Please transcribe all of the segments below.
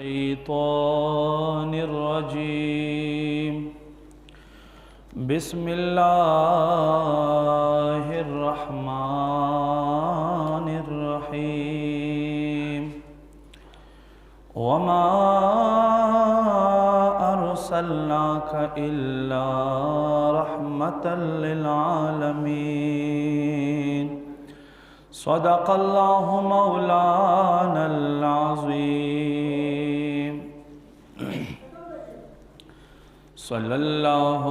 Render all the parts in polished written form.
الشيطان الرجيم بسم الله الرحمن الرحيم وما أرسلناك إلا رحمة للعالمين صدق الله مولانا العظيم صلى الله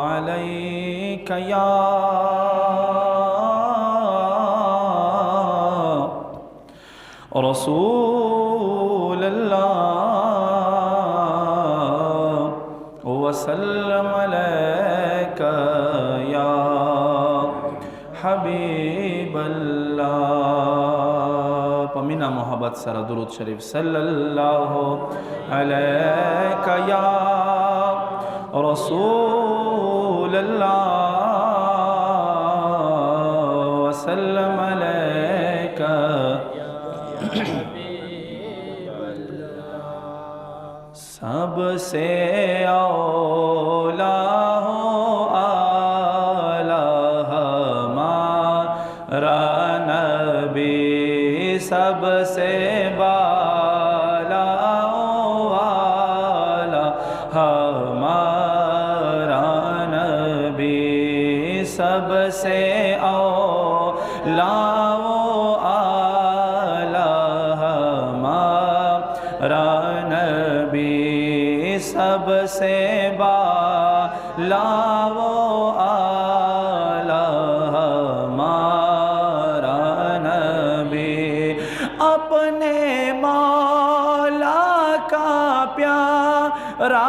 عليك يا رسول الله وسلم عليك يا حبيب الله پمینا محبت سرا درود شریف صلی اللہ علیک یا رسول اللہ وسلم علیک سب سے اولا سب سے بالا والا ہمارا نبی سب سے اولا ہمارا نبی سب سے بالا اپنے مولا کا پیارا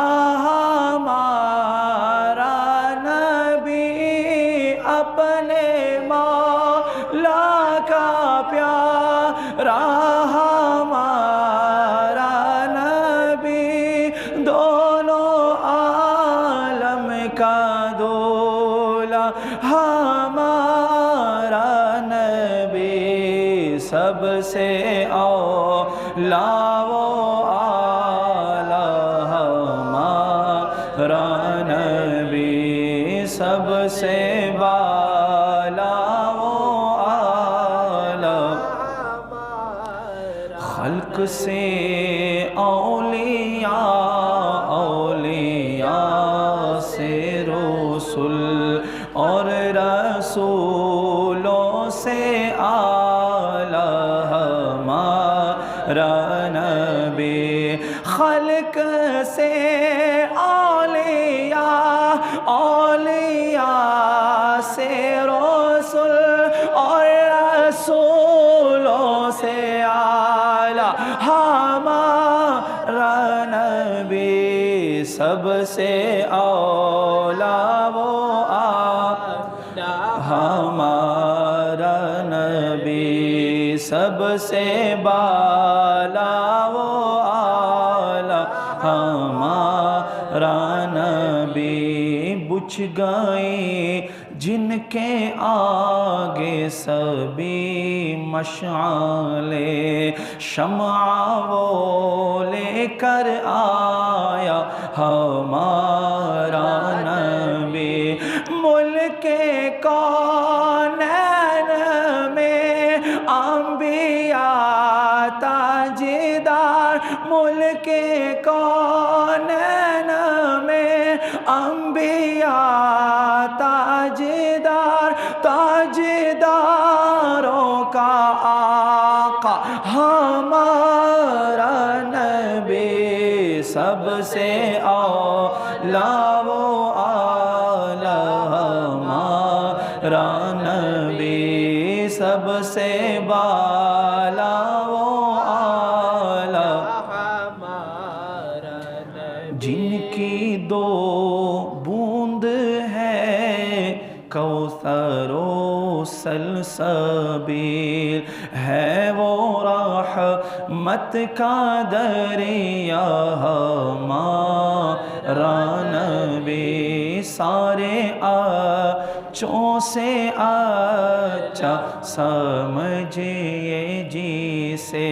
ہمارا نبی اپنے مولا کا پیارا ہمارا نبی دونوں عالم کا دولا ہمارا نبی سب سے اولا ہمارا نبی سب سے بالا خلق سے اولیاء سے رسول اور رسولوں سے ہمارا نبی خلق سے اولیاء سے رسول اور رسولوں سے اعلیٰ ہمارا نبی سب سے اولا ہمارا نبی سب سے بالا ہمارا نبی بجھ گئی جن کے آگے سبھی مشعلیں شمع وہ لے کر آیا ہمارا نبی ملک کونین میں انبیاء تاجدار ملک کونین میں انبیاء تاجداروں کا آقا ہمارا نبی سب سے اولا ہمارا نبی سب سے بالا جن کی دو بوند ہے کوثر و سلسبیل ہے وہ رحمت کا دریا ہمارا نبی سارے اچھوں سے اچھا سمجھئے جی سے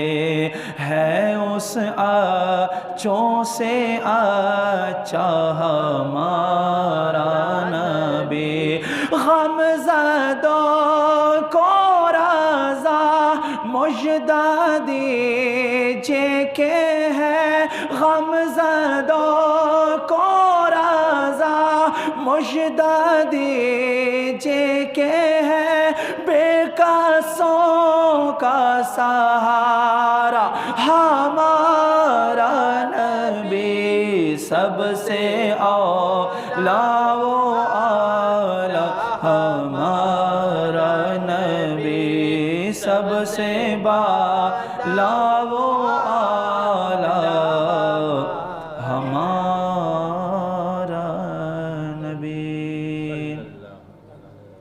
ہے اس وسعتوں سے اچھا ہمارا نبی، غم زدوں کو رضا مژدہ دیجئے کہ ہے، غم زدوں کو رضا مژدہ دیجئے کہ ہے، بے کسوں کا سہارا ہمارا نبی، سب سے اولیٰ و اعلیٰ ہمارا نبی، سب سے بالا و اعلیٰ